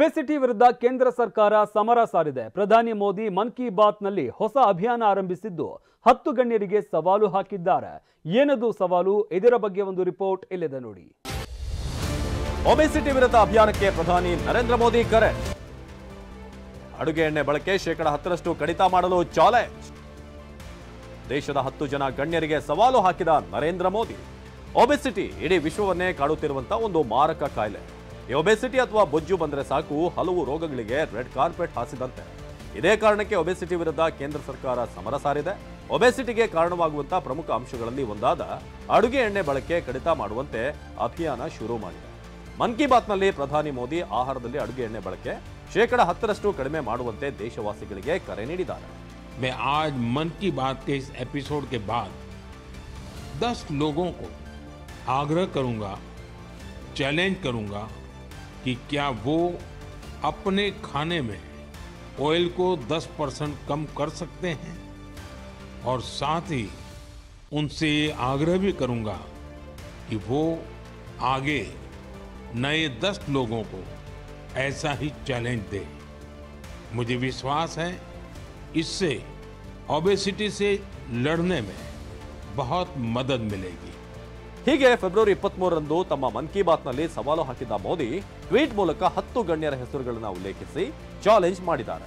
Obesity ವಿರುದ್ಧ ಕೇಂದ್ರ ಸರ್ಕಾರ ಸಮರ ಸಾರಿದೆ. ಪ್ರಧಾನಿ ಮೋದಿ ಮನ್ ಕಿ ಬಾತ್ನಲ್ಲಿ ಹೊಸ ಅಭಿಯಾನ ಆರಂಭಿಸಿದ್ದು 10 ಗಣ್ಯರಿಗೆ ಸವಾಲು ಹಾಕಿದ್ದಾರೆ. ಏನದು ಸವಾಲು? ಇದರ ಬಗ್ಗೆ ಒಂದು ರಿಪೋರ್ಟ್ ಇಲ್ಲಿದೆ ನೋಡಿ. ಒಬೆಸಿಟಿ ವಿರುದ್ಧ ಅಭಿಯಾನಕ್ಕೆ ಪ್ರಧಾನಿ ನರೇಂದ್ರ ಮೋದಿ ಕರೆ. ಅಡುಗೆ ಎಣ್ಣೆ ಬಳಕೆ ಶೇಕಡ 10ರಷ್ಟು ಕಡಿತ ಮಾಡಲು ಚಾಲೆಂಜ್. ದೇಶದ 10 ಜನ ಗಣ್ಯರಿಗೆ ಸವಾಲು ಹಾಕಿದ ನರೇಂದ್ರ ಮೋದಿ. ಒಬೆಸಿಟಿ ಇಡೀ ವಿಶ್ವವನ್ನೇ ಕಾಡುತ್ತಿರುವಂತಹ ಒಂದು ಮಾರಕ ಕಾಯಿಲೆ. ಈ ಒಬೆಸಿಟಿ ಅಥವಾ ಬೊಜ್ಜು ಬಂದರೆ ಸಾಕು ಹಲವು ರೋಗಗಳಿಗೆ ರೆಡ್ ಕಾರ್ಪೆಟ್ ಹಾಸಿದಂತೆ. ಇದೇ ಕಾರಣಕ್ಕೆ ಒಬೆಸಿಟಿ ವಿರುದ್ಧ ಕೇಂದ್ರ ಸರ್ಕಾರ ಸಮರ ಸಾರಿದೆ. ಒಬೆಸಿಟಿಗೆ ಕಾರಣವಾಗುವಂತಹ ಪ್ರಮುಖ ಅಂಶಗಳಲ್ಲಿ ಒಂದಾದ ಅಡುಗೆ ಎಣ್ಣೆ ಬಳಕೆ ಕಡಿತ ಮಾಡುವಂತೆ ಅಭಿಯಾನ ಶುರು ಮಾಡಿದೆ. ಮನ್ ಕಿ ಬಾತ್ನಲ್ಲಿ ಪ್ರಧಾನಿ ಮೋದಿ ಆಹಾರದಲ್ಲಿ ಅಡುಗೆ ಎಣ್ಣೆ ಬಳಕೆ ಶೇಕಡ 10ರಷ್ಟು ಕಡಿಮೆ ಮಾಡುವಂತೆ ದೇಶವಾಸಿಗಳಿಗೆ ಕರೆ ನೀಡಿದ್ದಾರೆ. मैं आज मन की बात के इस एपिसोड के बाद 10 लोगों को आग्रह करूंगा, चैलेंज करूंगा कि क्या वो अपने खाने में ऑयल को 10% कम कर सकते हैं, और साथ ही उनसे ये आग्रह भी करूंगा कि वो आगे नए 10 लोगों को ऐसा ही चैलेंज दें. मुझे विश्वास है इससे ओबेसिटी से लड़ने में बहुत मदद मिलेगी. ಹೀಗೆ ಫೆಬ್ರವರಿ 23ರಂದು ತಮ್ಮ ಮನ್ ಕಿ ಬಾತ್ನಲ್ಲಿ ಸವಾಲು ಹಾಕಿದ್ದ ಮೋದಿ ಟ್ವೀಟ್ ಮೂಲಕ 10 ಗಣ್ಯರ ಹೆಸರುಗಳನ್ನು ಉಲ್ಲೇಖಿಸಿ ಚಾಲೆಂಜ್ ಮಾಡಿದ್ದಾರೆ.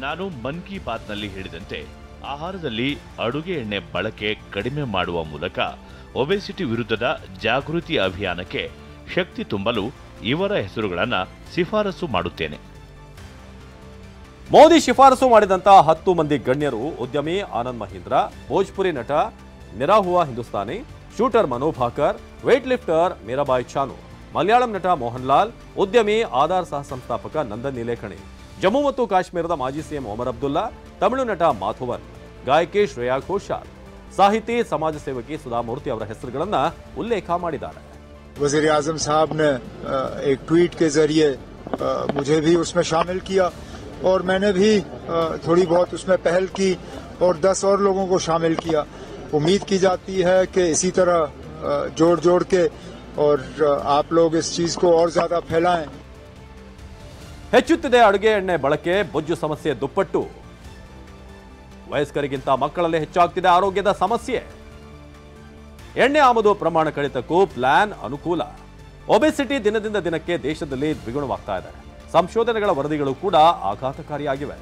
ನಾನು ಮನ್ ಕಿ ಬಾತ್ನಲ್ಲಿ ಹೇಳಿದಂತೆ ಆಹಾರದಲ್ಲಿ ಅಡುಗೆ ಎಣ್ಣೆ ಬಳಕೆ ಕಡಿಮೆ ಮಾಡುವ ಮೂಲಕ ಒಬೆಸಿಟಿ ವಿರುದ್ಧದ ಜಾಗೃತಿ ಅಭಿಯಾನಕ್ಕೆ ಶಕ್ತಿ ತುಂಬಲು ಇವರ ಹೆಸರುಗಳನ್ನು ಶಿಫಾರಸು ಮಾಡುತ್ತೇನೆ. ಮೋದಿ ಶಿಫಾರಸು ಮಾಡಿದಂತಹ 10 ಮಂದಿ ಗಣ್ಯರು ಉದ್ಯಮಿ ಆನಂದ್ ಮಹೀಂದ್ರ, ಭೋಜ್ಪುರಿ ನಟ Nirahua Hindustani, shooter Manu Bhaker, wait lifter Mirabai Chanu, Malayalam ನಟ ಮೋಹನ್ ಲಾಲ್, ಉದ್ಯಮಿ ಆಧಾರ್ ಸಹ ಸಂಸ್ಥಾಪಕ ನಂದನ್ ನೀಲೇಕಣಿ, ಜಮ್ಮು ಮತ್ತು ಕಾಶ್ಮೀರದ ಮಾಜಿ ಸಿಎಂ ಒಮರ್ ಅಬ್ದುಲ್ಲಾ, ತಮಿಳು ನಟ ಮಾಧವನ್, ಗಾಯಕಿ ಶ್ರೇಯಾ ಘೋಷಾಲ್, ಸಾಹಿತಿ ಸಮಾಜ ಸೇವಕಿ ಸುಧಾಮೂರ್ತಿ ಅವರ ಹೆಸರುಗಳನ್ನು ಉಲ್ಲೇಖ ಮಾಡಿದ್ದಾರೆ. वज़ीर आज़म साहब ने एक ट्वीट के जरिए मुझे भी उसमें शामिल किया और मैंने भी थोड़ी बहुत उसमें पहल की और 10 और लोगों को शामिल किया. उम्मीद की जाती है कि इसी तरह जोड़ के और आप लोग इस चीज को और ज्यादा फैलाएं. ಹೆಚ್ಚುತ್ತಿದೆ ಅಡುಗೆ ಎಣ್ಣೆ ಬಳಕೆ, ಬೊಜ್ಜು ಸಮಸ್ಯೆ ದುಪ್ಪಟ್ಟು. ವಯಸ್ಕರಿಗಿಂತ ಮಕ್ಕಳಲ್ಲಿ ಹೆಚ್ಚಾಗ್ತಿದೆ ಆರೋಗ್ಯದ ಸಮಸ್ಯೆ. ಎಣ್ಣೆ ಆಮದು ಪ್ರಮಾಣ ಕಡಿತಕ್ಕೂ ಪ್ಲಾನ್ ಅನುಕೂಲ. ಒಬೆಸಿಟಿ ದಿನದಿಂದ ದಿನಕ್ಕೆ ದೇಶದಲ್ಲಿ ದ್ವಿಗುಣವಾಗ್ತಾ ಇದೆ. ಸಂಶೋಧನೆಗಳ ವರದಿಗಳು ಕೂಡ ಆಘಾತಕಾರಿಯಾಗಿವೆ.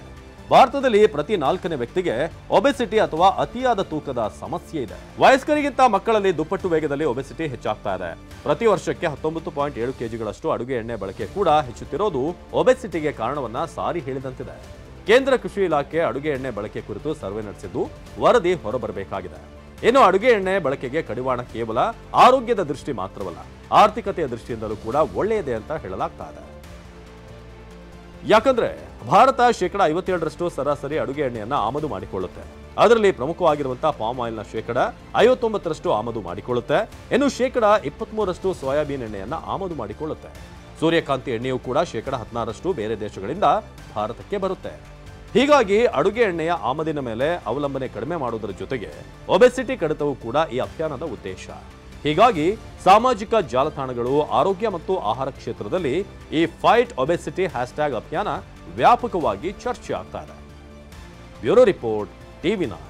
ಭಾರತದಲ್ಲಿ ಪ್ರತಿ 4ನೇ ವ್ಯಕ್ತಿಗೆ ಒಬೆಸಿಟಿ ಅಥವಾ ಅತಿಯಾದ ತೂಕದ ಸಮಸ್ಯೆ ಇದೆ. ವಯಸ್ಕರಿಗಿಂತ ಮಕ್ಕಳಲ್ಲಿ ದುಪ್ಪಟ್ಟು ವೇಗದಲ್ಲಿ ಒಬೆಸಿಟಿ ಹೆಚ್ಚಾಗ್ತಾ ಇದೆ. ಪ್ರತಿ ವರ್ಷಕ್ಕೆ 19.7 ಕೆಜಿಗಳಷ್ಟು ಅಡುಗೆ ಎಣ್ಣೆ ಬಳಕೆ ಕೂಡ ಹೆಚ್ಚುತ್ತಿರೋದು ಒಬೆಸಿಟಿಗೆ ಕಾರಣವನ್ನ ಸಾರಿ ಹೇಳಿದಂತಿದೆ. ಕೇಂದ್ರ ಕೃಷಿ ಇಲಾಖೆ ಅಡುಗೆ ಎಣ್ಣೆ ಬಳಕೆ ಕುರಿತು ಸರ್ವೆ ನಡೆಸಿದ್ದು ವರದಿ ಹೊರಬರಬೇಕಾಗಿದೆ. ಇನ್ನು ಅಡುಗೆ ಎಣ್ಣೆ ಬಳಕೆಗೆ ಕಡಿವಾಣ ಕೇವಲ ಆರೋಗ್ಯದ ದೃಷ್ಟಿ ಮಾತ್ರವಲ್ಲ, ಆರ್ಥಿಕತೆಯ ದೃಷ್ಟಿಯಿಂದಲೂ ಕೂಡ ಒಳ್ಳೆಯದೇ ಅಂತ ಹೇಳಲಾಗ್ತಾ ಇದೆ. ಯಾಕಂದ್ರೆ ಭಾರತ ಶೇಕಡ 57ರಷ್ಟು ಸರಾಸರಿ ಅಡುಗೆ ಎಣ್ಣೆಯನ್ನ ಆಮದು ಮಾಡಿಕೊಳ್ಳುತ್ತೆ. ಅದರಲ್ಲಿ ಪ್ರಮುಖವಾಗಿರುವಂತಹ ಪಾಮ್ ಆಯಿಲ್ನ ಶೇಕಡ 59ರಷ್ಟು ಆಮದು ಮಾಡಿಕೊಳ್ಳುತ್ತೆ. ಇನ್ನು ಶೇಕಡ 23ರಷ್ಟು ಸೋಯಾಬೀನ್ ಎಣ್ಣೆಯನ್ನ ಆಮದು ಮಾಡಿಕೊಳ್ಳುತ್ತೆ. ಸೂರ್ಯಕಾಂತಿ ಎಣ್ಣೆಯೂ ಕೂಡ ಶೇಕಡ 16ರಷ್ಟು ಬೇರೆ ದೇಶಗಳಿಂದ ಭಾರತಕ್ಕೆ ಬರುತ್ತೆ. ಹೀಗಾಗಿ ಅಡುಗೆ ಎಣ್ಣೆಯ ಆಮದಿನ ಮೇಲೆ ಅವಲಂಬನೆ ಕಡಿಮೆ ಮಾಡುವುದರ ಜೊತೆಗೆ ಒಬೆಸಿಟಿ ಕಡಿತವೂ ಕೂಡ ಈ ಅಭಿಯಾನದ ಉದ್ದೇಶ. ಹೀಗಾಗಿ ಸಾಮಾಜಿಕ ಜಾಲತಾಣಗಳು ಆರೋಗ್ಯ ಮತ್ತು ಆಹಾರ ಕ್ಷೇತ್ರದಲ್ಲಿ ಈ ಫೈಟ್ ಒಬೆಸಿಟಿ ಹ್ಯಾಶ್ಟ್ಯಾಗ್ ಅಭಿಯಾನ ವ್ಯಾಪಕವಾಗಿ ಚರ್ಚೆ ಆಗ್ತಾ ಇದೆ. Bureau report, ಟಿವಿ9.